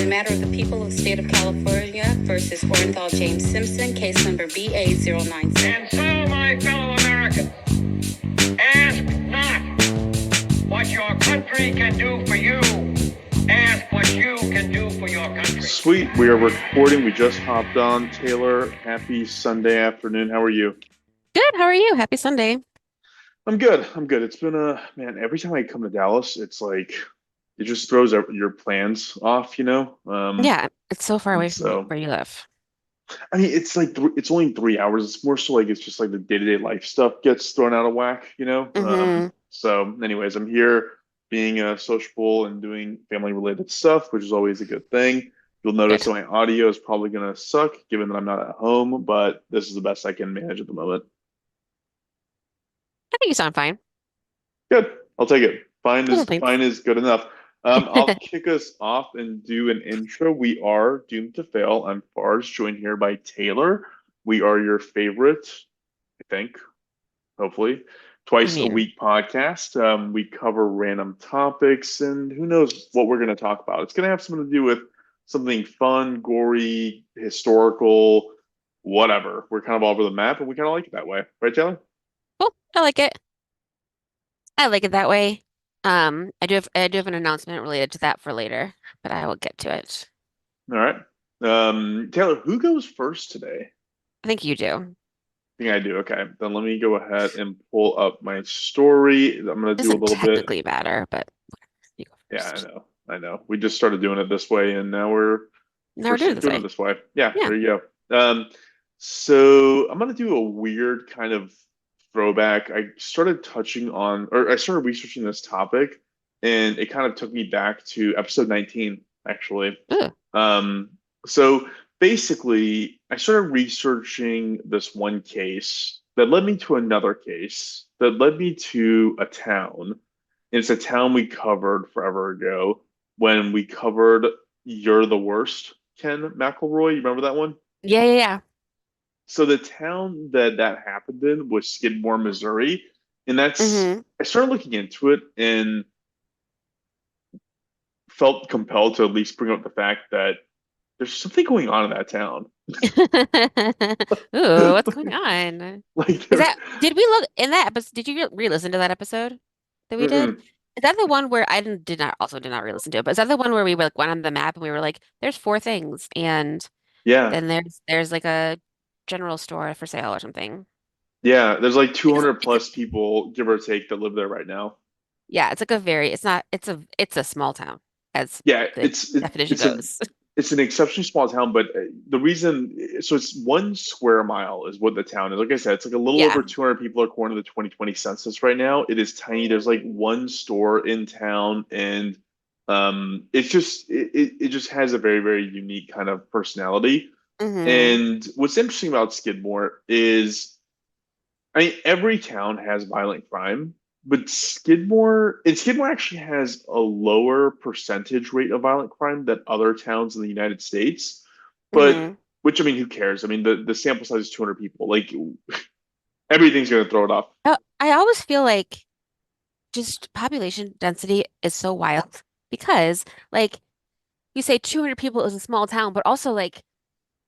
the matter of the people of the state of California versus Orenthal James Simpson, case number BA096. And so, my fellow Americans, ask not what your country can do for you. Ask what you can do for your country. Sweet. We are recording. We just hopped on. Taylor, happy Sunday afternoon. How are you? Good. How are you? Happy Sunday. I'm good. It's been man, every time I come to Dallas, it's like it just throws your plans off, you know? Yeah, it's so far away from so where you live. I mean, it's like it's only 3 hours. It's more so like it's just like the day-to-day life stuff gets thrown out of whack, you know? So anyways, I'm here being sociable and doing family-related stuff, which is always a good thing. You'll notice that my audio is probably going to suck given that I'm not at home, but this is the best I can manage at the moment. I think you sound fine. Good. I'll take it. Fine Thanks. is good enough. I'll kick us off and do an intro. We are Doomed to Fail. I'm Farge, joined here by Taylor. We are your favorite, I think, hopefully, twice a week podcast. We cover random topics, and who knows what we're going to talk about. It's going to have something to do with something fun, gory, historical, whatever. We're kind of all over the map, and we kind of like it that way. Right, Taylor? Cool. I like it. I like it that way. I do have an announcement related to that for later, but I will get to it. All right. Taylor, who goes first today? I think you do. I think I do. Okay. Then let me go ahead and pull up my story. I'm going to do a little bit. Technically matter, but you go first. Yeah, I know. We just started doing it this way, and now we're doing it this way. Yeah, there you go. So I'm going to do a weird kind of throwback. I started researching this topic, and it kind of took me back to episode 19, actually. So basically, I started researching this one case that led me to another case that led me to a town. It's a town we covered forever ago when we covered You're the Worst, Ken McElroy. You remember that one? Yeah. So the town that happened in was Skidmore, Missouri. And that's, I started looking into it and felt compelled to at least bring up the fact that there's something going on in that town. Ooh, what's going on? Did we look in that episode? Did you re-listen to that episode that we did? Is that the one where I did not re-listen to it, but is that the one where we went on the map and we were like, there's 4 things, and then there's like a general store for sale or something. Yeah, there's like 200 plus people, give or take, that live there right now. Yeah, it's like it's a small town, as definition goes. It's an exceptionally small town, but the reason, so it's 1 square mile is what the town is. Like I said, it's like a little over 200 people according to the 2020 census right now. It is tiny. There's like 1 store in town, and it just has a very, very unique kind of personality. And what's interesting about Skidmore is, I mean, every town has violent crime, but Skidmore actually has a lower percentage rate of violent crime than other towns in the United States. But which, I mean, who cares? I mean, the sample size is 200 people. Like, everything's going to throw it off. I always feel like just population density is so wild because, like, you say 200 people is a small town, but also, like,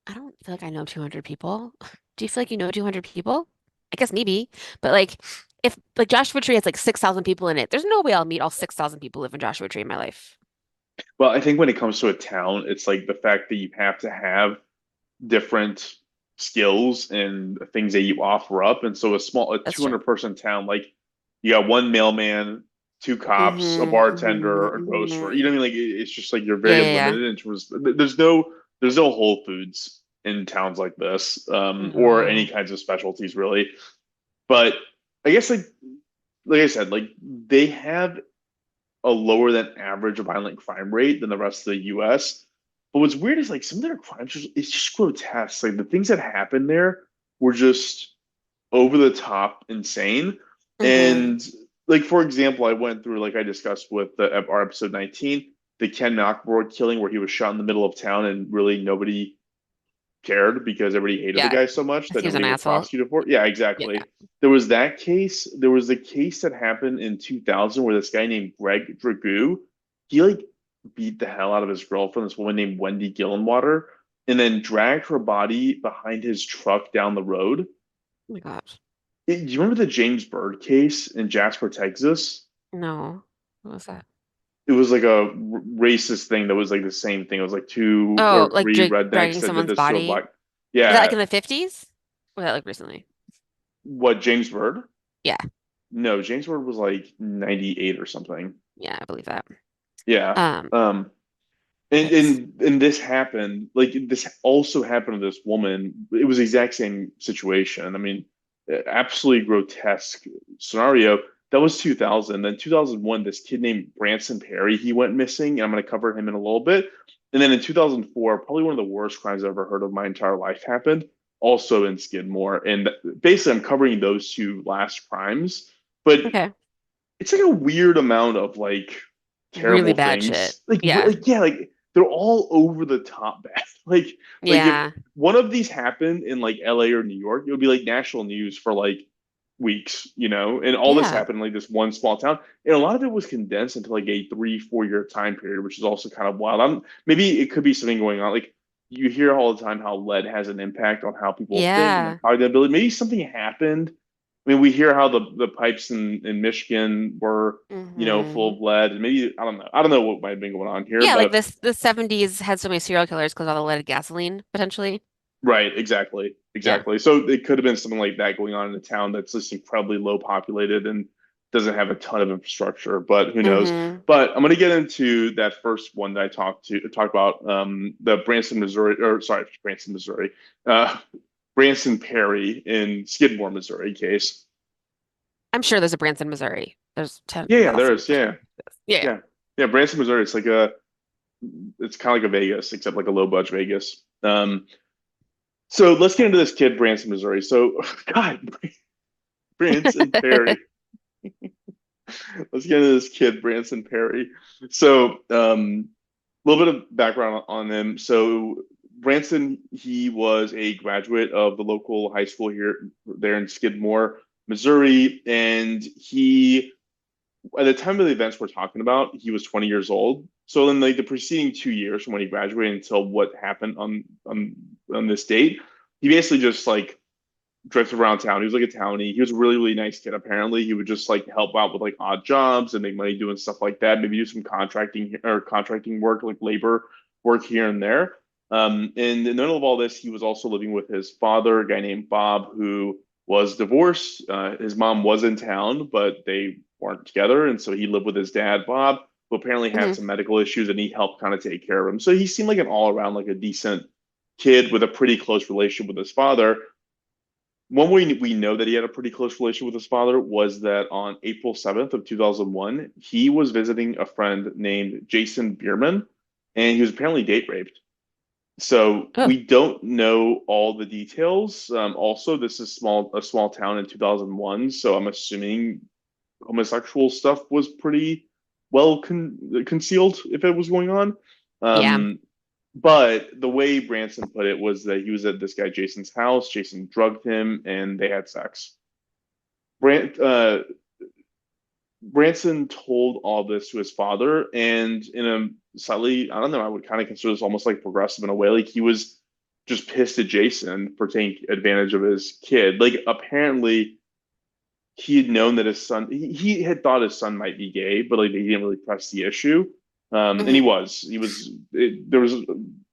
I don't feel like I know 200 people. Do you feel like you know 200 people? I guess maybe, but like, if like Joshua Tree has like 6,000 people in it, there's no way I'll meet all 6,000 people who live in Joshua Tree in my life. Well, I think when it comes to a town, it's like the fact that you have to have different skills and things that you offer up. And so a 200-person town, like you got 1 mailman, 2 cops, a bartender, a grocer. You know what I mean? Like it's just like you're very limited in terms. There's no Whole Foods in towns like this, or any kinds of specialties really. But I guess like I said, like they have a lower than average violent crime rate than the rest of the U.S. But what's weird is like some of their crimes, it's just grotesque. Like the things that happened there were just over the top insane. And like, for example, I went through, like I discussed with our episode 19, the Ken McElroy killing where he was shot in the middle of town and really nobody cared because everybody hated the guy so much that nobody was prosecuted for it. Yeah, exactly. Yeah. There was that case. There was a case that happened in 2000 where this guy named Greg Dragoo, he like beat the hell out of his girlfriend, this woman named Wendy Gillenwater, and then dragged her body behind his truck down the road. Oh my gosh. Do you remember the James Byrd case in Jasper, Texas? No. What was that? It was like a racist thing that was like the same thing. It was like two Oh, or like three rednecks dragging that did someone's this to a body. black. Was that like Yeah, in the 50s? Was that like recently? what James Byrd? Yeah. No, James Byrd was like 98 or something. Yeah, I believe that. Yeah. Um, Um, and Yikes. this happened, like this also happened to this woman. It was the exact same situation. I mean, absolutely grotesque scenario. That was 2000. Then 2001, this kid named Branson Perry, he went missing, and I'm going to cover him in a little bit. And then in 2004, probably one of the worst crimes I've ever heard of my entire life happened, also in Skidmore. And basically, I'm covering those two last crimes, but Okay. it's like a weird amount of like Really terrible bad shit. things. Like Yeah. like yeah, like they're all over the top bad. Like if Yeah. one of these happened in like LA or New York, it would be like national news for like weeks, you know. And all this Yeah. happened in like this one small town, and a lot of it was condensed into like a 3 4 year time period, which is also kind of wild. Maybe it could be something going on. Like you hear all the time how lead has an impact on how people think and their Yeah. cognitive ability. Maybe something happened. I mean, we hear how the pipes in Michigan were, full Hmm. of lead, and maybe I don't know. I don't know what might have been going on here, Yeah, like but this the 70s had so many serial killers because of all the leaded gasoline, potentially. right, exactly, Yeah. exactly. So it could have been something like that going on in a town that's just incredibly low populated and doesn't have a ton of infrastructure, but who knows? Hmm. But I'm going to get into that first one that I talked about, the Branson, Missouri, or sorry, Branson, Missouri, uh, Branson Perry in Skidmore, Missouri case. I'm sure there's a Branson, Missouri. There's Yeah, yeah, there 10,000. is. Yeah, Yeah. Yeah. yeah, yeah. Branson, Missouri. It's kind of like a Vegas, except like a low budget Vegas. So let's get into this kid, Branson, Missouri. So, God, Branson Perry. Let's get into this kid, Branson Perry. So, a little bit of background on him. So, Branson, he was a graduate of the local high school here, there in Skidmore, Missouri, and he at the time of the events we're talking about, he was 20 years old. So in like the preceding 2 years from when he graduated until what happened on this date, he basically just like drifted around town. He was like a townie. He was a really, really nice kid. Apparently, he would just like help out with like odd jobs and make money doing stuff like that. Maybe do some contracting work, like labor work here and there. And in the middle of all this, he was also living with his father, a guy named Bob, who was divorced. His mom was in town, but they weren't together, and so he lived with his dad, Bob, who apparently had Hmm. some medical issues, and he helped kind of take care of him. So he seemed like an all around like a decent kid with a pretty close relationship with his father. One way we know that he had a pretty close relationship with his father was that on April 7th of 2001, he was visiting a friend named Jason Bierman, and he was apparently date raped. So Oh, we don't know all the details. Also, this is a small town in 2001, so I'm assuming homosexual stuff was pretty well concealed if it was going on. yeah. Um, but the way Branson put it was that he was at this guy Jason's house. Jason drugged him, and they had sex. Brant, uh, Branson told all this to his father, and in a slightly, I don't know, I would kind of consider this almost like progressive in a way. Like he was just pissed at Jason for taking advantage of his kid. Like apparently he had known that his son, he had thought his son might be gay, but like he didn't really press the issue. And Hmm. there was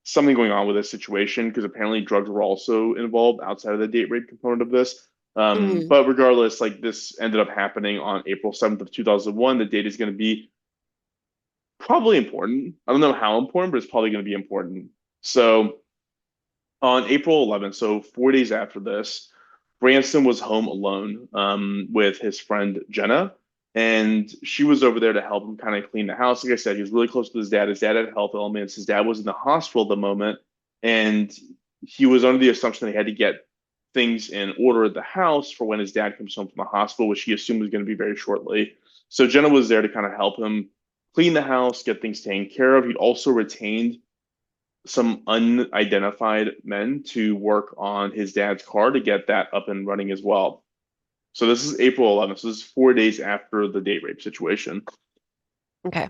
something going on with this situation because apparently drugs were also involved outside of the date rape component of this. Hmm. But regardless, like this ended up happening on April 7th of 2001. The date is going to be probably important. I don't know how important, but it's probably going to be important. So on April 11th, so 4 days after this, Branson was home alone with his friend Jenna, and she was over there to help him kind of clean the house. Like I said, he was really close to his dad. His dad had health ailments. His dad was in the hospital at the moment, and he was under the assumption that he had to get things in order at the house for when his dad comes home from the hospital, which he assumed was going to be very shortly. So Jenna was there to kind of help him clean the house, get things taken care of. He'd also retained some unidentified men to work on his dad's car to get that up and running as well. So this is April 11th. So this is 4 days after the date rape situation. Okay.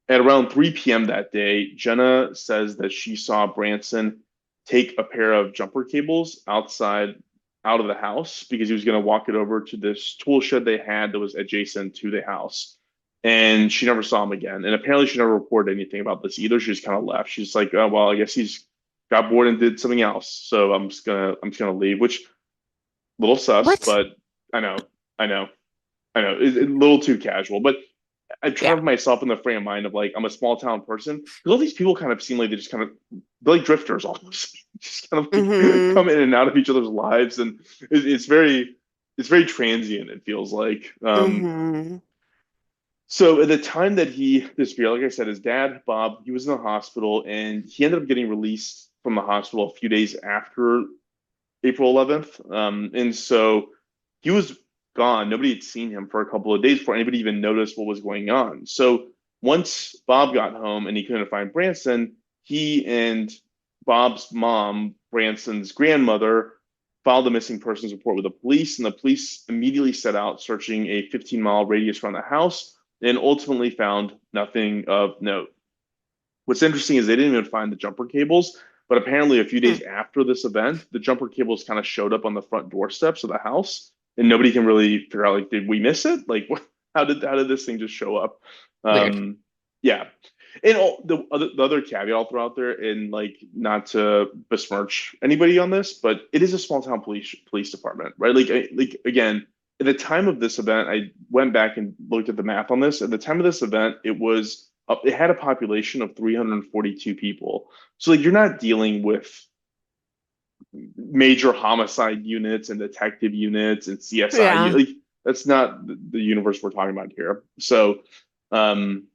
At around 3 p.m. that day, Jenna says that she saw Branson take a pair of jumper cables out of the house because he was going to walk it over to this tool shed they had that was adjacent to the house. And she never saw him again. And apparently she never reported anything about this either. She just kind of left. She's like, oh, well, I guess he's got bored and did something else. So I'm just gonna leave, which little sus, What? but I know, I know, I know. It's a little too casual. But I try to Yeah. put myself in the frame of mind of like I'm a small town person because all these people kind of seem like they're like drifters almost, just kind of like Mm-hmm. come in and out of each other's lives, and it's very transient. It feels like. Mm-hmm. So at the time that he disappeared, like I said, his dad Bob, he was in the hospital, and he ended up getting released from the hospital a few days after April 11th. And so he was gone. Nobody had seen him for a couple of days before anybody even noticed what was going on. So once Bob got home and he couldn't find Branson, he and Bob's mom, Branson's grandmother, filed a missing persons report with the police, and the police immediately set out searching a 15-mile radius around the house and ultimately found nothing of note. What's interesting is they didn't even find the jumper cables, but apparently a few days after this event, the jumper cables kind of showed up on the front doorsteps of the house, and nobody can really figure out like, did we miss it? Like, what, how did this thing just show up? Weird. Yeah, and the other caveat I'll throw out there, and like not to besmirch anybody on this, but it is a small town police department, right? Like again, at the time of this event, I went back and looked at the math on this. At the time of this event, it had a population of 342 people. So like you're not dealing with major homicide units and detective units and CSI. Yeah. Like that's not the universe we're talking about here. Um,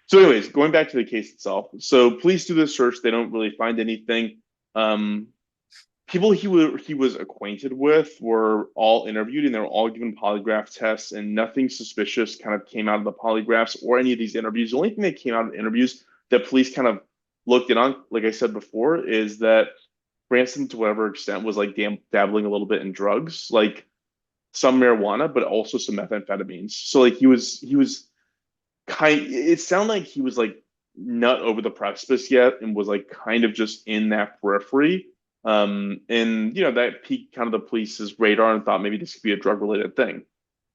so anyways, going back to the case itself. So police do this search. They don't really find anything. Um, People he was acquainted with were all interviewed and they were all given polygraph tests, and nothing suspicious kind of came out of the polygraphs or any of these interviews. The only thing that came out of the interviews that police kind of looked in on, like I said before, is that Branson, to whatever extent, was like dabbling a little bit in drugs, like some marijuana, but also some methamphetamines. So like he was it sounded like he was like not over the precipice yet and was like kind of just in that periphery. And that piqued kind of the police's radar and thought maybe this could be a drug related thing.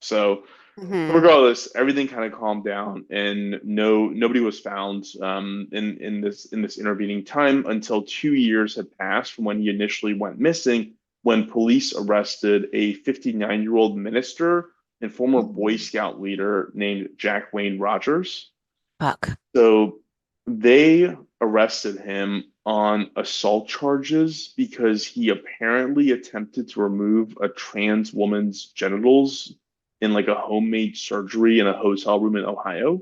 So Mm-hmm. regardless, everything kind of calmed down, and nobody was found in this intervening time until 2 years had passed from when he initially went missing, when police arrested a 59-year-old minister and former Boy Scout leader named Jack Wayne Rogers. Fuck. So they arrested him on assault charges because he apparently attempted to remove a trans woman's genitals in like a homemade surgery in a hotel room in Ohio.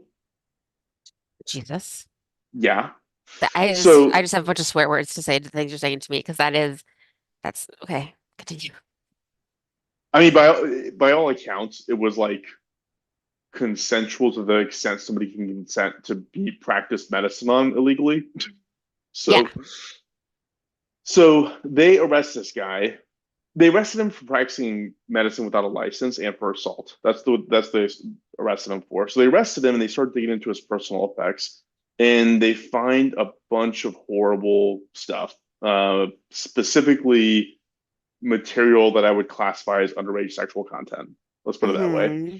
Jesus. Yeah. I So, just have a bunch of swear words to say to things you're saying to me because that's okay. Continue. I mean, by all accounts, it was like consensual to the extent somebody can consent to be practiced medicine on illegally. Yeah. So they arrest this guy. They arrested him for practicing medicine without a license and for assault. That's they arrested him for. So they arrested him and they started digging into his personal effects, and they find a bunch of horrible stuff, specifically material that I would classify as underage sexual content. Let's put it that way. Mm-hmm.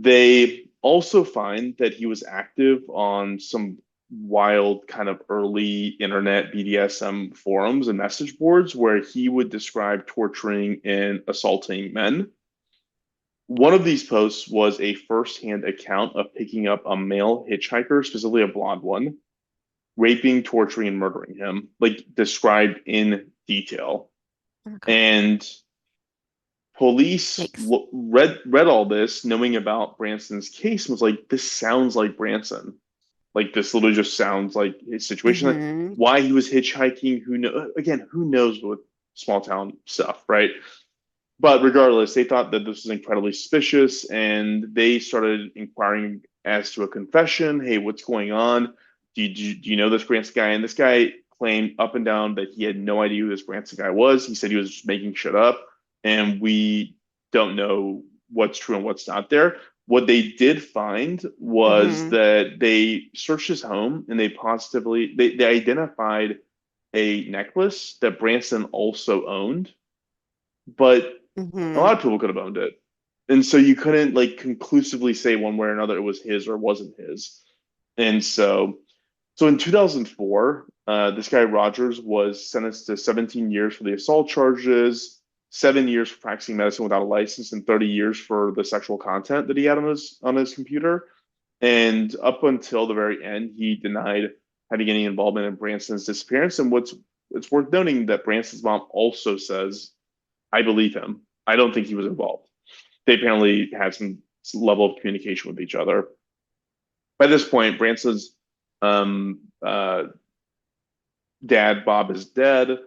They also find that he was active on some wild kind of early internet BDSM forums and message boards where he would describe torturing and assaulting men. One of these posts was a firsthand account of picking up a male hitchhiker, specifically a blonde one, raping, torturing, and murdering him, like described in detail. Oh my God. And police Yikes. read all this, knowing about Branson's case, and was like, "This sounds like Branson. Like this literally just sounds like his situation. Like Mm-hmm. why he was hitchhiking? Who know? Again, who knows with small town stuff, right?" But regardless, they thought that this was incredibly suspicious, and they started inquiring as to a confession. Hey, what's going on? Do you know this Branson guy? And this guy claimed up and down that he had no idea who this Branson guy was. He said he was just making shit up, and we don't know what's true and what's not there. What they did find was Hmm. that they searched his home and they identified a necklace that Branson also owned, but a Hmm. lot of people could have owned it. And so you couldn't like conclusively say one way or another it was his or wasn't his. And so in 2004, this guy Rogers was sentenced to 17 years for the assault charges, 7 years for practicing medicine without a license, and 30 years for the sexual content that he had on his computer. And up until the very end, he denied having any involvement in Branson's disappearance. And it's worth noting that Branson's mom also says, "I believe him. I don't think he was involved." They apparently had some level of communication with each other. By this point, Branson's um, uh, dad, Bob, is dead,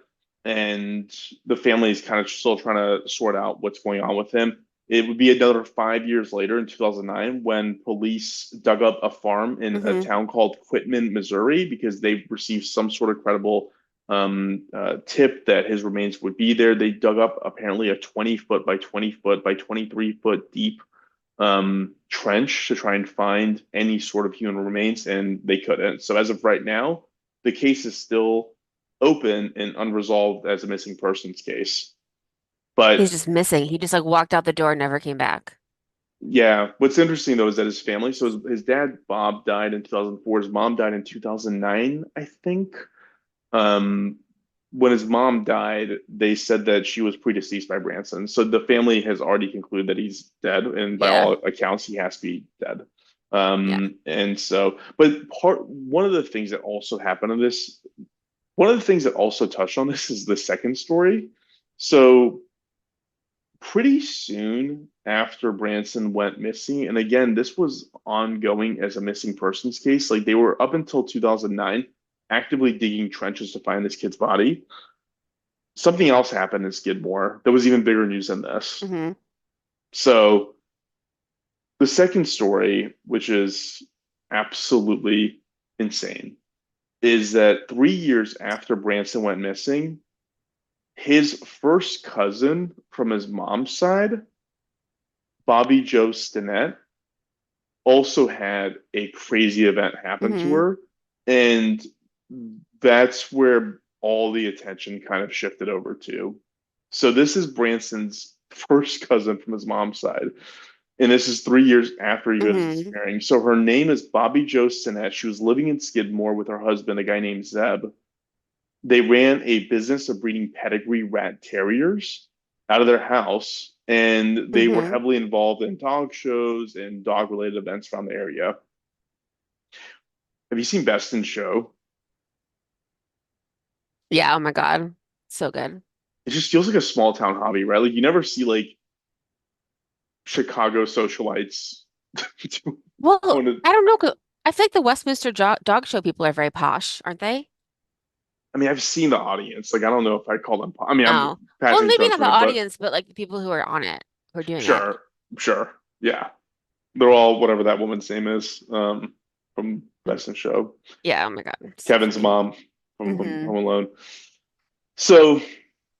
and the family is kind of still trying to sort out what's going on with him. It would be another 5 years later in 2009 when police dug up a farm in a Hmm. town called Quitman, Missouri, because they received some sort of credible tip that his remains would be there. They dug up apparently a 20 foot by 20 foot by 23-foot deep trench to try and find any sort of human remains, and they couldn't. So as of right now, the case is still open and unresolved as a missing persons case. He's But just missing. He just like walked out the door and never came back. yeah, what's interesting though is that his family, so his dad Bob died in 2004, his mom died in 2009, I think. Um, when his mom died, they said that she was predeceased by Branson. So the family has already concluded that he's dead, and by Yeah. all accounts, he has to be dead. Yeah. And so, but one of the things that also happened in this, one of the things that also touched on this is the second story. So pretty soon after Branson went missing, and again, this was ongoing as a missing persons case. Like they were up until 2009 actively digging trenches to find this kid's body. Something else happened in Skidmore that was even bigger news than this. Hmm. So the second story, which is absolutely insane, is that 3 years after Branson went missing, his first cousin from his mom's side, Bobbie Jo Stinnett, also had a crazy event happen to Hmm. her. And that's where all the attention kind of shifted over to. So this is Branson's first cousin from his mom's side. And this is 3 years after he was Hmm. disappearing. So her name is Bobbie Jo Stinnett. She was living in Skidmore with her husband, a guy named Zeb. They ran a business of breeding pedigree rat terriers out of their house, and they were Hmm. heavily involved in dog shows and dog related events around the area. Have you seen Best in Show? Yeah. Oh my God. So good. It just feels like a small town hobby, right? Like you never see like Chicago socialites Well, going to. I don't know. 'Cause I feel like the Westminster Dog Show people are very posh, aren't they? I mean, I've seen the audience. Like, I don't know if I call them. I mean, I'm Oh, well, passing maybe not the judgment, but audience, but like the people who are on it, who are doing it. sure, sure, yeah, they're all whatever that woman's name is from Best in Show. Yeah. Oh my God. So Kevin's funny. mom from Hmm. Home Alone. So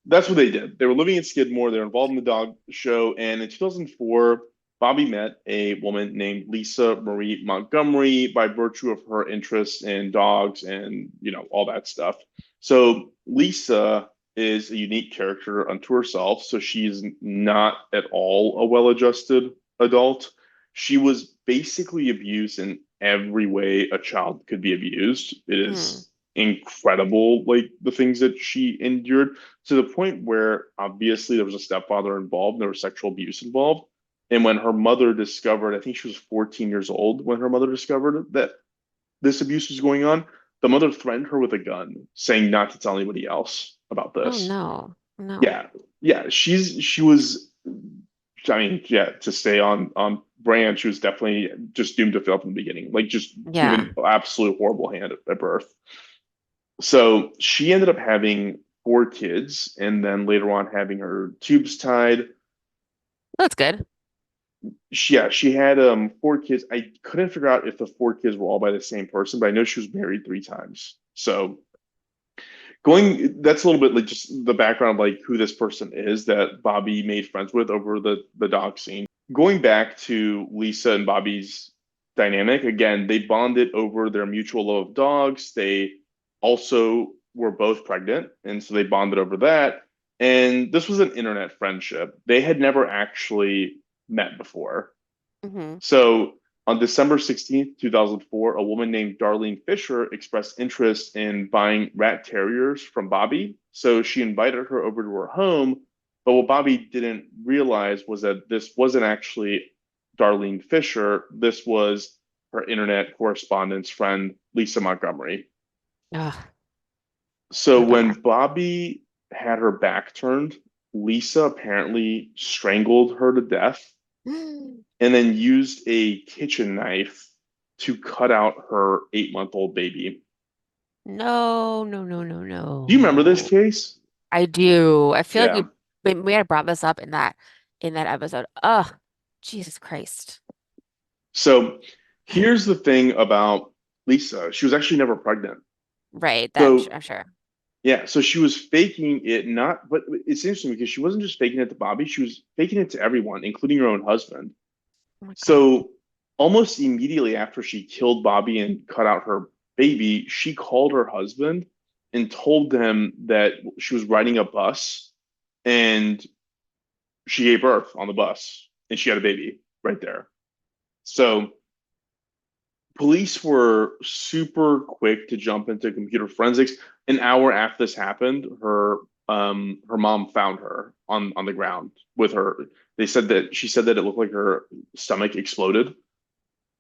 that's what they did. They were living in Skidmore. They were involved in the dog show. And in 2004, Bobbie met a woman named Lisa Marie Montgomery by virtue of her interest in dogs and, all that stuff. So Lisa is a unique character unto herself. So she's not at all a well-adjusted adult. She was basically abused in every way a child could be abused. It Hmm. is incredible, like the things that she endured to the point where obviously there was a stepfather involved, there was sexual abuse involved. And when her mother discovered, I think she was 14 years old when her mother discovered that this abuse was going on, the mother threatened her with a gun, saying not to tell anybody else about Oh this. no. No. Yeah, yeah, she was. I mean, yeah, to stay on brand, she was definitely just doomed to fail from the beginning, like just Yeah. given absolute horrible hand at birth. So she ended up having four kids and then later on having her tubes tied. That's good. She had four kids. I couldn't figure out if the four kids were all by the same person, but I know she was married three times. So that's a little bit like just the background of like who this person is that Bobbie made friends with over the dog scene. going back to Lisa and Bobbie's dynamic, again, they bonded over their mutual love of dogs. They also were both pregnant, and so they bonded over that. And this was an internet friendship. They had never actually met before. Hmm. So on December 16th, 2004, a woman named Darlene Fisher expressed interest in buying rat terriers from Bobbie. So she invited her over to her home. But what Bobbie didn't realize was that this wasn't actually Darlene Fisher. This was her internet correspondence friend, Lisa Montgomery. Ugh, So what a when bummer. Bobbie had her back turned, Lisa apparently strangled her to death and then used a kitchen knife to cut out her 8-month-old baby. No, no, no, no, Do you remember this no. case? I do. I feel like Yeah. we had brought this up in that episode. Ugh, Jesus Christ. So here's the thing about Lisa. She was actually never pregnant. Right, that So I'm sure. yeah, so she was faking it not, but it's interesting because she wasn't just faking it to Bobbie, she was faking it to everyone, including her own husband. Oh my God. So almost immediately after she killed Bobbie and cut out her baby, she called her husband and told him that she was riding a bus and she gave birth on the bus and she had a baby right there. So police were super quick to jump into computer forensics. An hour after this happened, her mom found her on the ground with her. She said that it looked like her stomach exploded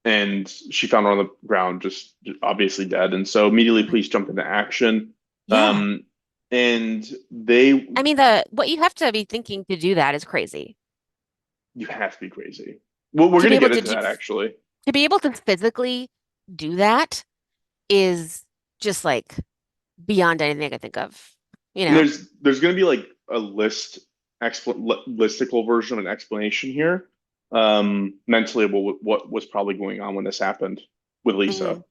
and she found her on the ground, just obviously dead. And so immediately police jumped into action. Yeah. Um, and they, I mean, the what you have to be thinking to do that is crazy. you have to be crazy. Well, we're To be gonna able get to into do that actually. to be able to physically do that is just like beyond anything I could think of, you And know? there's gonna be like a listicle version of an explanation here, mentally about what was probably going on when this happened with Lisa.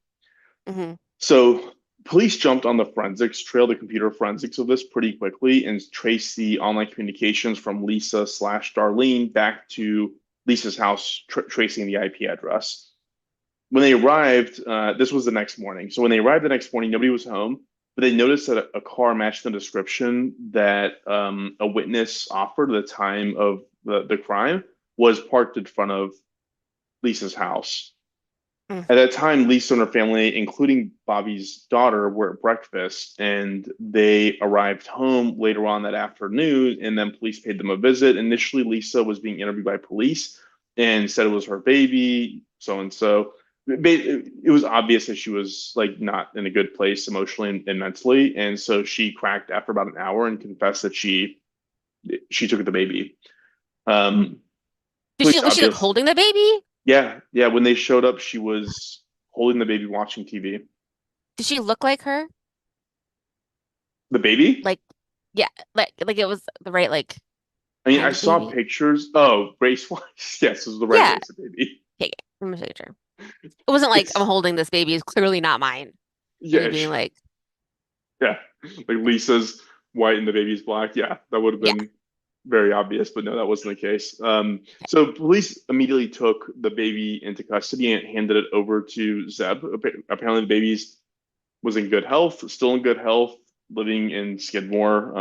Hmm. Hmm. So police jumped on the forensics trail, the computer forensics of this pretty quickly, and traced the online communications from Lisa slash Darlene back to Lisa's house, tracing the IP address. When they arrived, this was the next morning. So when they arrived the next morning, nobody was home, but they noticed that a car matched the description that a witness offered at the time of the crime was parked in front of Lisa's house. Mm. At that time, Lisa and her family, including Bobbie's daughter, were at breakfast and they arrived home later on that afternoon. And then police paid them a visit. Initially, Lisa was being interviewed by police and said it was her baby, so and so. It was obvious that she was like not in a good place emotionally and mentally. And so she cracked after about an hour and confessed that she took the baby. Um, Police Was she like obvious. holding the baby? Yeah, yeah. When they showed up, she was holding the baby, watching TV. Did she look like her? The baby? Like, yeah, like it was the right like I mean, kind I of saw baby? pictures. Oh, race wise, yes, this was the right Yeah. race of baby. Okay, I'm gonna take a picture. It wasn't like I'm It's holding this baby. It's clearly not mine. And me yeah, being like, yeah. Like Lisa's white and the baby's black. Yeah, that would have yeah, been very obvious, but no, that wasn't the case. okay. So police immediately took the baby into custody and handed it over to Zeb. Apparently, the baby's was in good health, still in good health, living in Skidmore.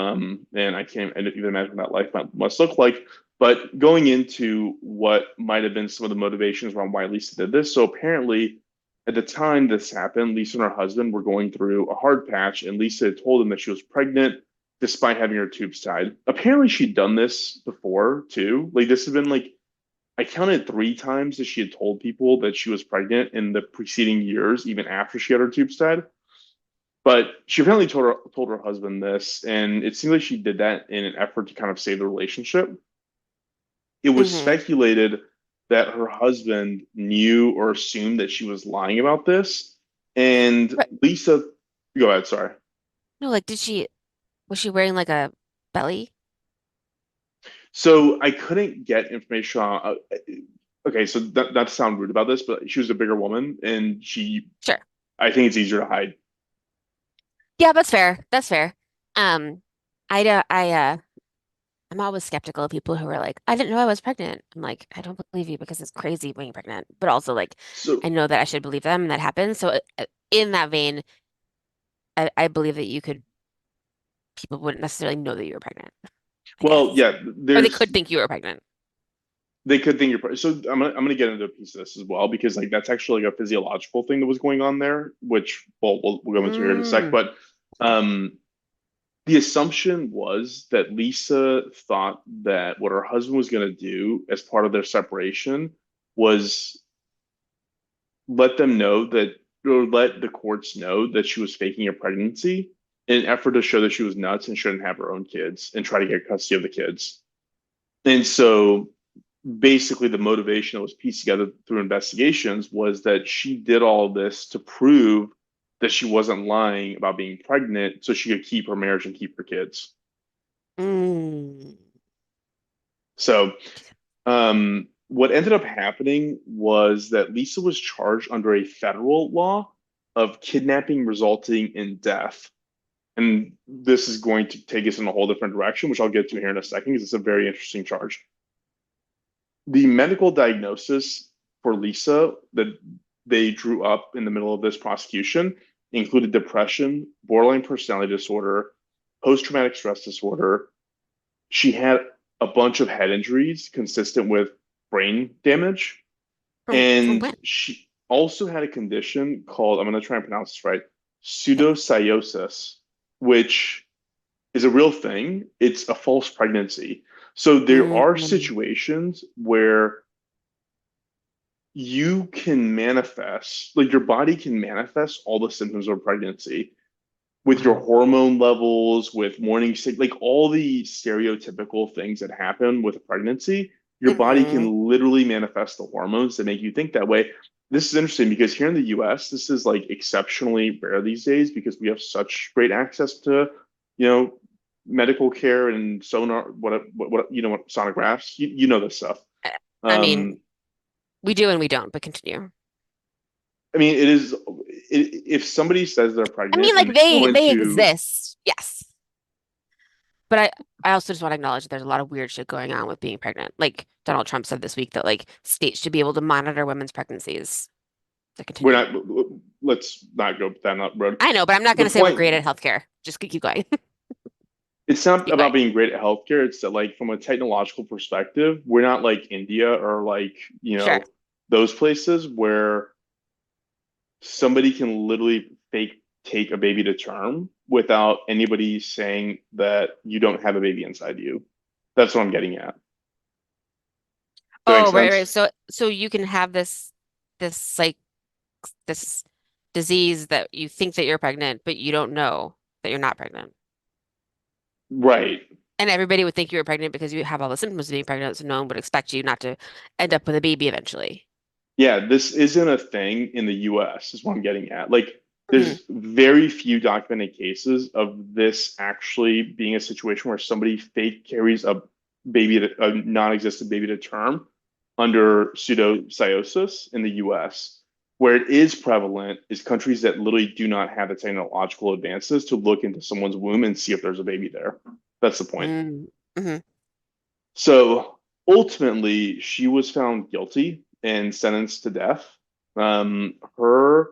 And I can't even imagine what that life must look like. But going into what might have been some of the motivations around why Lisa did this. So apparently, at the time this happened, Lisa and her husband were going through a hard patch, and Lisa had told him that she was pregnant despite having her tubes tied. Apparently, she'd done this before too. Like this had been like I counted 3 times that she had told people that she was pregnant in the preceding years, even after she had her tubes tied. But she apparently told her husband this, and it seems like she did that in an effort to kind of save the relationship. It was Hmm. speculated that her husband knew or assumed that she was lying about this. And But Lisa, go ahead, sorry. no, like, was she wearing like a belly? So I couldn't get information on. Okay, so not to sound rude about this, but she was a bigger woman, and Sure. I think it's easier to hide. Yeah, that's fair. That's fair. Um, I I'm always skeptical of people who are like, I didn't know I was pregnant. I'm like, I don't believe you because it's crazy being pregnant. But also like, So I know that I should believe them and that happens. So in that vein, I believe that people wouldn't necessarily know that you were pregnant, I well, guess. yeah, Or they there's could think you were pregnant. they could think you're so I'm gonna get into a piece of this as well because like that's actually like a physiological thing that was going on there, which we'll go into here in a sec. Mm, But um the assumption was that Lisa thought that what her husband was going to do as part of their separation was let them know that, or let the courts know that she was faking a pregnancy in an effort to show that she was nuts and shouldn't have her own kids and try to get custody of the kids. And so basically the motivation that was pieced together through investigations was that she did all of this to prove that she wasn't lying about being pregnant so she could keep her marriage and keep her kids. mm. So what ended up happening was that Lisa was charged under a federal law of kidnapping resulting in death. And this is going to take us in a whole different direction, which I'll get to here in a second, because it's a very interesting charge. The medical diagnosis for Lisa that they drew up in the middle of this prosecution included depression, borderline personality disorder, post traumatic stress disorder. She had a bunch of head injuries consistent with brain damage. From And when? she also had a condition called, I'm going to try and pronounce this right, pseudocyosis, which is a real thing. It's a false pregnancy. So there are Mm, situations where you can manifest, like your body can manifest all the symptoms of pregnancy with your wow. hormone levels, with morning sick, like all the stereotypical things that happen with a pregnancy, your body Hmm. can literally manifest the hormones that make you think that way. This is interesting because here in the US, this is like exceptionally rare these days because we have such great access to, you know, medical care and sonar, what sonographs, you know this stuff. I I Um, mean, we do and we don't, but continue. I mean, it is, if somebody says they're I mean, pregnant like and they go they into, exist, yes. But I also just want to acknowledge that there's a lot of weird shit going on with being pregnant. Like Donald Trump said this week that like states should be able to monitor women's pregnancies. To we're continue. not, let's not go down that road. I know, but I'm not The going to say we're great point, at healthcare. Just keep going. it's not Keep going. about being great at healthcare. It's that, like, from a technological perspective, we're not like India or like, Sure. those places where somebody can literally fake take a baby to term without anybody saying that you don't have a baby inside you. That's what I'm getting at. Does that make Oh, right, right. sense? So you can have like this disease that you think that you're pregnant, but you don't know that you're not pregnant. Right. And everybody would think you were pregnant because you have all the symptoms of being pregnant, so no one would expect you not to end up with a baby eventually. Yeah, this isn't a thing in the US, is what I'm getting at. Like, Hmm. there's very few documented cases of this actually being a situation where somebody fake carries a a non-existent baby to term under pseudocyosis in the US. Where it is prevalent is countries that literally do not have the technological advances to look into someone's womb and see if there's a baby there. That's the point. Mm. Hmm. So ultimately, she was found guilty and sentenced to death. Her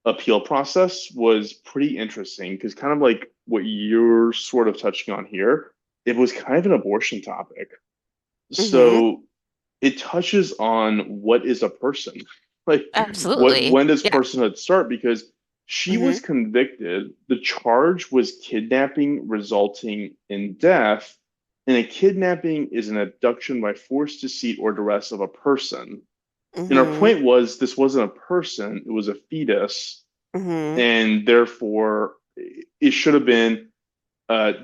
appeal process was pretty interesting because, kind of like what you're sort of touching on here, it was kind of an abortion topic. Hmm. So it touches on what is a person, like Absolutely. when does Yeah. personhood start? Because she Hmm. was convicted. The charge was kidnapping resulting in death, and a kidnapping is an abduction by force, deceit, or duress of a person. And our Hmm. point was this wasn't a person; it was a fetus, Hmm. and therefore it should have been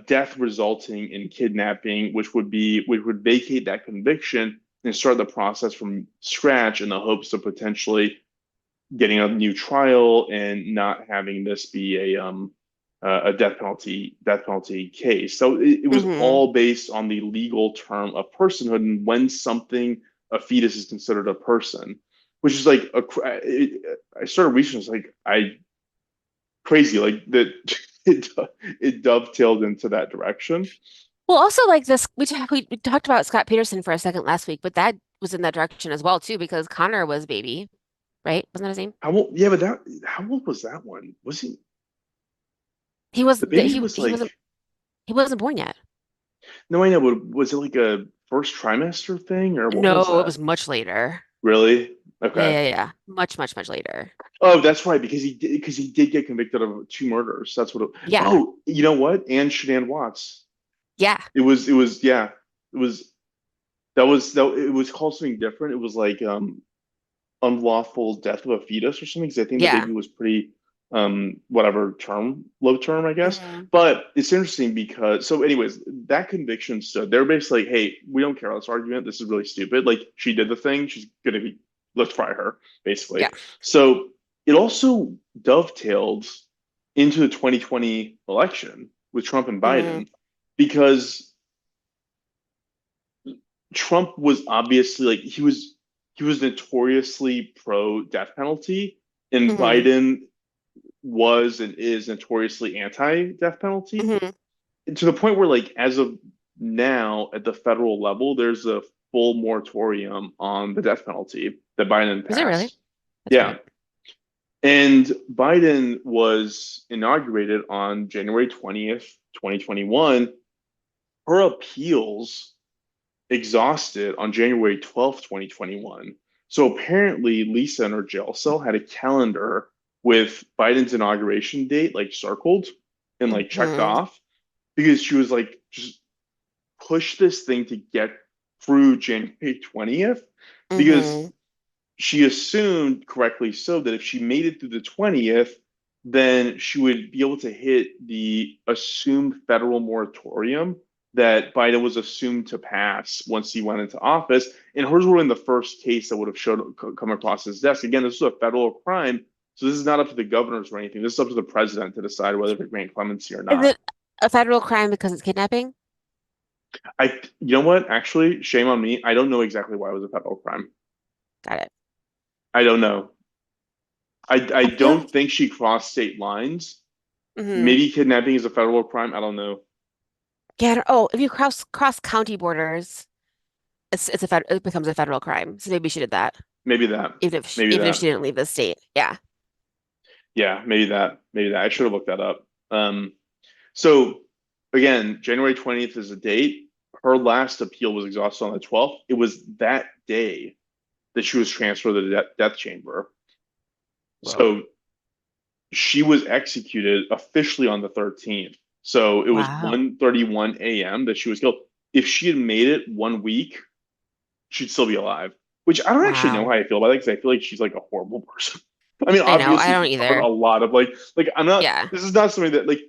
death resulting in kidnapping, which would vacate that conviction and start the process from scratch in the hopes of potentially getting a new trial and not having this be a death penalty case. So it was Hmm. all based on the legal term of personhood and when something a fetus is considered a person, which is like I started researching like I crazy like that it it dovetailed into that direction. Well, also like this, we talked about Scott Peterson for a second last week, but that was in that direction as well too, because Connor was baby, right? Wasn't that his name? How old? Yeah, but that how old was that one? Was he He was the baby? Was he wasn't like he wasn't born yet. no, I know, but was it like a first trimester thing or what was No, it that? was much later. Really? Yeah, Okay. yeah, yeah. Much later. Oh, that's right, because he did get convicted of two murders. That's what it, Yeah. oh, you know what? And Shanann Watts. Yeah. It was yeah. It was that it was called something different. It was like unlawful death of a fetus or something, because I think the Yeah. baby was pretty whatever term, low term, I guess. Hmm. But it's interesting because so anyways, that conviction stood. They're basically like, hey, we don't care about this argument. This is really stupid. Like she did the thing, she's gonna be let's fry her, basically. Yeah. So it also dovetailed into the 2020 election with Trump and Hmm. Biden because Trump was obviously like he was notoriously pro death penalty, and Hmm. Biden was and is notoriously anti death penalty Hmm. to the point where like as of now at the federal level there's a full moratorium on the death penalty that Biden Is it really? passed. That's Yeah. great. And Biden was inaugurated on January 20th, 2021. Her appeals exhausted on January 12th, 2021. So apparently, Lisa in her jail cell had a calendar with Biden's inauguration date like circled and like checked Hmm. off because she was like, just push this thing to get through January 20th because Hmm. she assumed, correctly so, that if she made it through the 20th, then she would be able to hit the assumed federal moratorium that Biden was assumed to pass once he went into office. And hers would have been the first case that would have come across his desk. Again, this is a federal crime. So this is not up to the governors or anything. This is up to the president to decide whether to grant clemency or Is not. it a federal crime because it's kidnapping? You know what? Actually, shame on me. I don't know exactly why it was a federal crime. Got it. I don't know. I I feel don't think she crossed state lines. hmm Maybe kidnapping is a federal crime. I don't know. Yeah. Oh, if you cross county borders, it becomes a federal crime. So maybe she did that, Maybe that. Maybe even if that. she didn't leave the state. Yeah. Yeah, maybe that. Maybe that. I should have looked that up. So again, January 20th is the date. Her last appeal was exhausted on the 12th. It was that day that she was transferred to the death chamber. Whoa. So she was executed officially on the 13th. So it was Wow. 1:31 a.m. that she was killed. If she had made it 1 week, she'd still be alive. Which I don't actually know Wow. how I feel about it because I feel like she's like a horrible person. I mean, I know. I obviously don't she suffered a either. lot of like I'm not. Yeah. This is not something that like.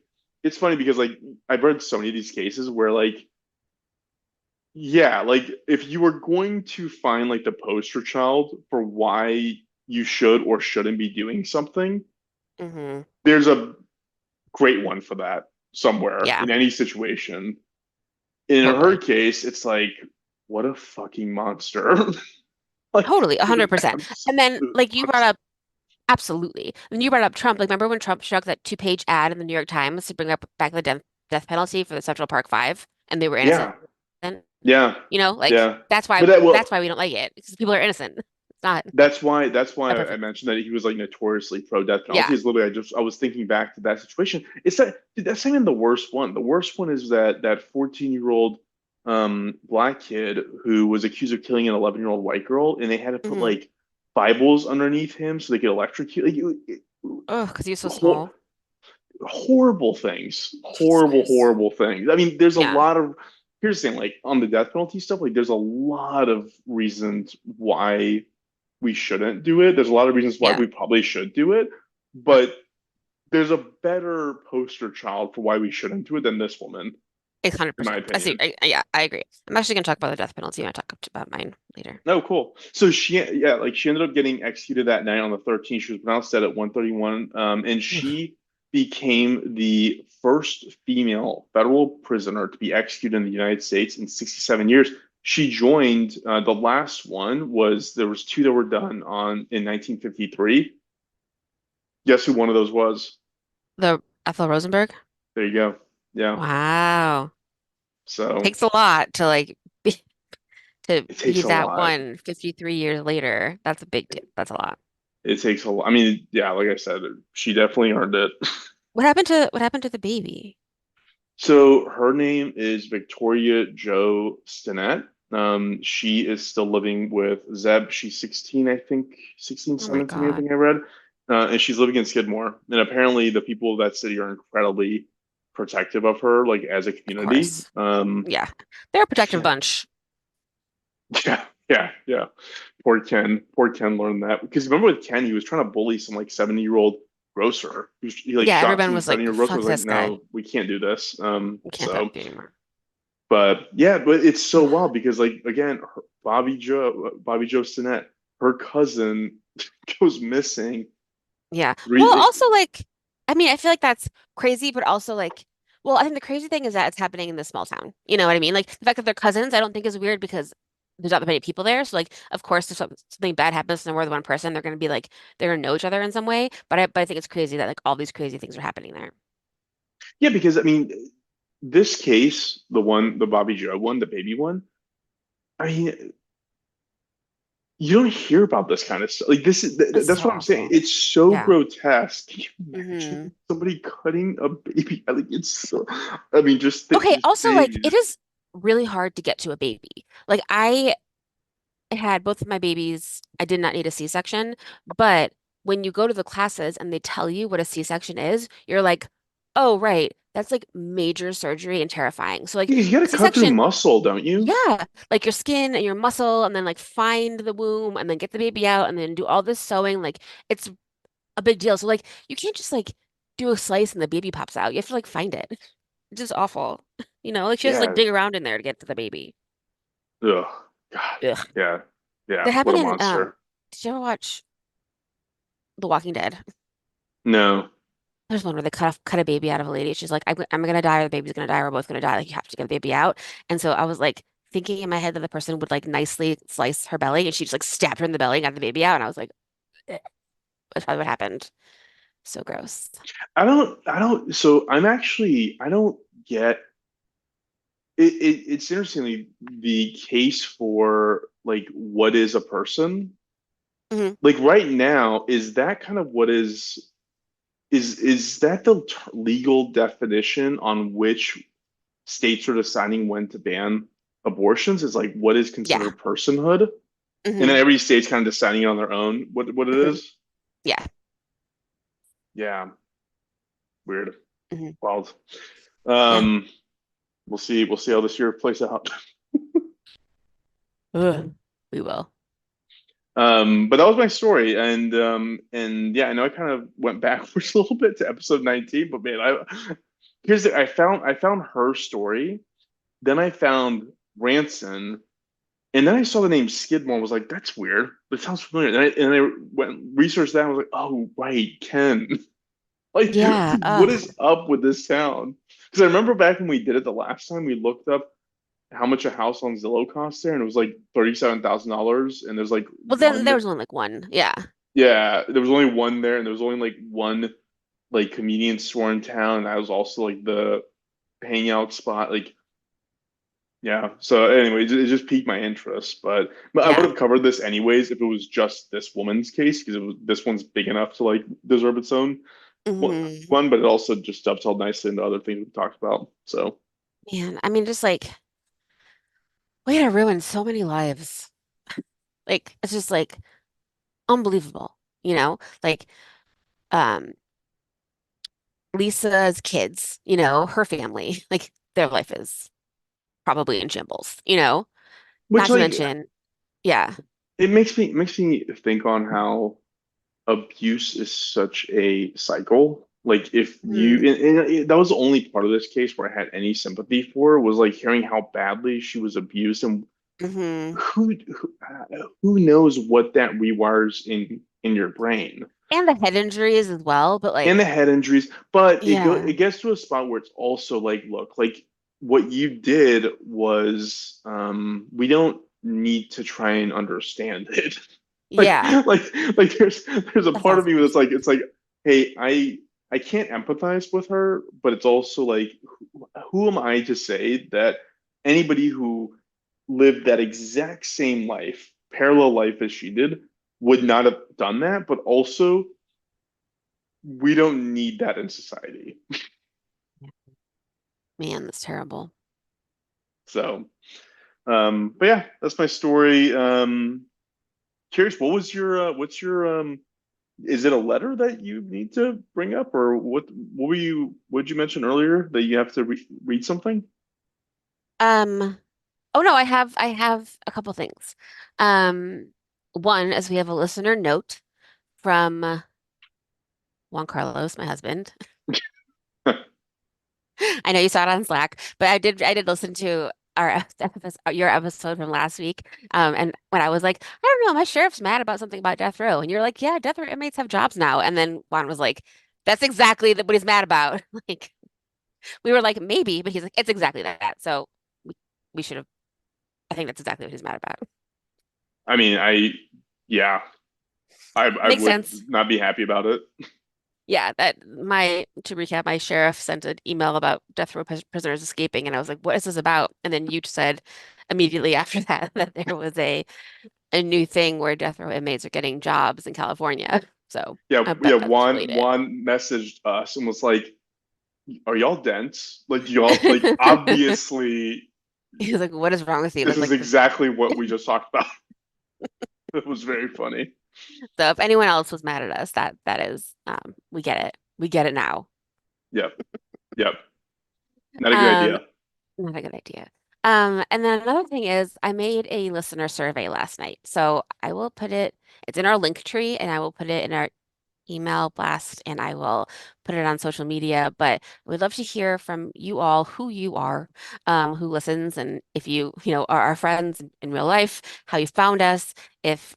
It's funny because like I've read so many of these cases where like yeah, like if you were going to find like the poster child for why you should or shouldn't be doing something, Hmm. there's a great one for that somewhere Yeah. in any situation. In her Totally. case, it's like, what a fucking monster. Like, Totally. to the 100%. depths. And then, To the like you brought depths. up, absolutely. And you brought up Trump. Like, remember when Trump struck that two-page ad in the New York Times to bring up back the death penalty for the Central Park Five, and they were innocent? Yeah, yeah, Like yeah. But that well, that's why we don't like it because people are innocent. It's not that's why a I perfect. mentioned that he was like notoriously pro death penalty. Yeah. Is literally I was thinking back to that situation. It's that dude, that's not even the worst one. The worst one is that 14-year-old black kid who was accused of killing an 11-year-old white girl, and they had to put Hmm. like Bibles underneath him so they could electrocute. Like Oh, because he was so hor- small. horrible things, Jesus. horrible things. I mean, there's a Yeah. lot of here's the thing, like on the death penalty stuff, like there's a lot of reasons why we shouldn't do it. There's a lot of reasons why Yeah. we probably should do it, but there's a better poster child for why we shouldn't do it than this woman, It's in my 100%. I see. opinion. Yeah, I agree. I'm actually going to talk about the death penalty when I talk about mine later. No, cool. So yeah, like she ended up getting executed that night on the 13th. She was pronounced dead at 1:31, and Oof. she became the first female federal prisoner to be executed in the United States in 67 years. She joined the last one was there was two that were done on in 1953. Guess who one of those was? The Ethel Rosenberg? There you go. Yeah. Wow. So Takes a lot to to it be takes a that lot. one 53 years later. That's a big deal. That's a lot. It takes a lot. I mean, yeah, like I said, she definitely earned it. What happened to the baby? So her name is Victoria Jo Stinnett. She is still living with Zeb. She's 16, I think, 16, Oh my 17, I God. think I read. And she's living in Skidmore. And apparently the people of that city are incredibly protective of her, like as a Of community. course. Yeah. They're a protective Yeah, bunch. yeah. Poor Ken learned that. Because remember with Ken, he was trying to bully some like 70-year-old grocer. He like Yeah, shot everyone some was like, 70-year-old grocer fuck was like, this guy. no, we can't do this. We can't talk So to you anymore. but yeah, but it's so wild because like again, Bobbie Jo Stinnett, her cousin goes missing. Yeah. Well, Three, also I mean, I feel like that's crazy, but also well, I think the crazy thing is that it's happening in this small town. You know what I mean? Like the fact that they're cousins, I don't think is weird because there's not that many people there. So of course, if something bad happens to more than one person, they're going to be they're going to know each other in some way. But I think it's crazy that all these crazy things are happening there. yeah, because I mean, this case, the Bobbie Jo one, the baby one. I mean, you don't hear about this kind of stuff. Like this is It's that's so what I'm saying. awful. It's so Yeah. grotesque. Can you Hmm. imagine somebody cutting a baby? Like it's so. I mean, Okay. just Also, it days. is really hard to get to a baby. I had both of my babies. I did not need a C-section, but when you go to the classes and they tell you what a C-section is, you're like, oh, right, that's major surgery and terrifying. So Because you got to cut through C-section, muscle, don't you? yeah, your skin and your muscle, and then find the womb and then get the baby out and then do all this sewing. It's a big deal. So you can't just do a slice and the baby pops out. You have to find it. It's just awful. She has to Yeah. dig around in there to get to the baby. Ugh. God. Ugh. Yeah. Yeah. That What happened a in monster. did you ever watch The Walking Dead? No. There's one where they cut a baby out of a lady. She's like, I'm gonna die, or the baby's gonna die, or we're both gonna die. You have to get the baby out. And so I was thinking in my head that the person would nicely slice her belly, and she just stabbed her in the belly and got the baby out. And I was like, "Eh." That's probably what happened. So gross. So I don't get it's interestingly the case for like what is a person? Hmm. Like right now, is that kind of what is that the legal definition on which states are deciding when to ban abortions? Is like what is Yeah. considered personhood? And then Hmm. every state's kind of deciding it on their own what it Hmm. is. Yeah. Yeah, weird. Hmm. Wild. Yeah. Um, we'll see how this year plays out. Ugh. We will. But that was my story, and yeah, I know I kind of went backwards a little bit to episode 19, but man, I found her story, then I found Branson, and then I saw the name Skidmore, and was like, that's weird. That sounds familiar. And I went researched that, and I was like, oh right, Ken. Like, Yeah. what is up with this town? Because I remember back when we did it the last time, we looked up how much a house on Zillow costs there, and it was like $37,000. And there's like Well, then one, there was only one. Yeah. yeah, there was only one there, and there was only like one like convenience store in town. And that was also like the hangout spot. Like, yeah. So anyway, it just piqued my interest. But I would Yeah. have covered this anyways if it was just this woman's case because this one's big enough to like deserve its own Hmm. one, but it also just dovetailed nicely into other things we talked about. So Man, I mean, just way to ruin so many lives. It's just unbelievable, you know? Um, Lisa's kids, her family, their life is probably in shambles, which Not to like mention, yeah. it makes me think on how abuse is such a cycle. Like if you Mm, that was the only part of this case where I had any sympathy for was like hearing how badly she was abused and hmm. who knows what that rewires in your brain And the head injuries as well, but and the head injuries. But yeah, it gets to a spot where it's also like, look, like what you did was we don't need to try and understand it. like yeah, like there's a a part of thousand me that's percent. like it's like, hey, I can't empathize with her, but it's also like who am I to say that anybody who lived that exact same life, parallel life as she did, would not have done that. But also, we don't need that in society. Man, that's terrible. So, but yeah, that's my story. Curious, what was what's your is it a letter that you need to bring up, or what did you mention earlier that you have to read something? Um, oh no, I have a couple things. Um, One is we have a listener note from Juan Carlos, my husband. I know you saw it on Slack, but I did listen to your episode from last week. And when I was like, I don't know, my sheriff's mad about something about death row, and you're like, yeah, death row inmates have jobs now. And then Juan was like, that's exactly what he's mad about. Like we were like, maybe, but he's like, it's exactly that. So we, we should have. I think that's exactly what he's mad about. I mean, yeah, I Makes would sense. not be happy about it. Yeah, to recap, my sheriff sent an email about death row prisoners escaping, and I was like, "What is this about?" And then you said immediately after that that there was a new thing where death row inmates are getting jobs in California. So Yeah, I yeah. bet that's Juan related. Juan messaged us and was like, "Are y'all dense? Like, y'all like obviously He was like, "What is wrong with you?" this That's is like exactly what we just talked about." It was very funny. so. If anyone else was mad at us, that is, we get it. We get it now. Yep, yep. Not a good Um, idea. Not a good idea. And then another thing is I made a listener survey last night. So I will put it's in our link tree and I will put it in our email blast and I will put it on social media. But we'd love to hear from you all who you are, who listens, and if you are our friends in real life, how you found us, if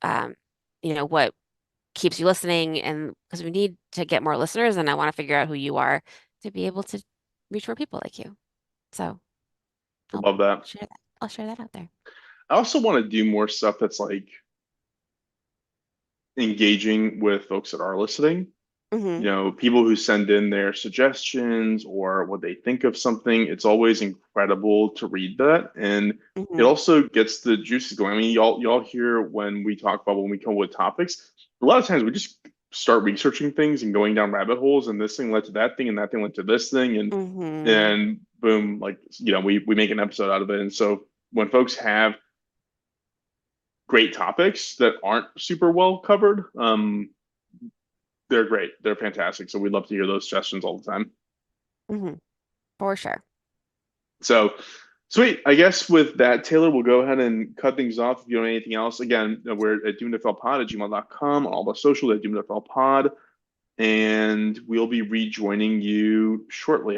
what keeps you listening, and because we need to get more listeners and I want to figure out who you are to be able to reach more people like you. So I'll Love that. share that. I'll share that out there. I also want to do more stuff that's like engaging with folks that are listening. Hmm. People who send in their suggestions or what they think of something. It's always incredible to read that. And it Hmm. also gets the juices going. I mean, y'all hear when we talk about when we come up with topics, a lot of times we just start researching things and going down rabbit holes, and this thing led to that thing and that thing led to this thing, and Hmm. and boom, like we make an episode out of it. And so when folks have great topics that aren't super well covered, they're great. They're fantastic. So we'd love to hear those suggestions all the time. Hmm. For sure. So sweet. I guess with that, Taylor, we'll go ahead and cut things off. If you don't have anything else, again, we're at doomedflpod@gmail.com, all the social at doomedflpod, and we'll be rejoining you shortly.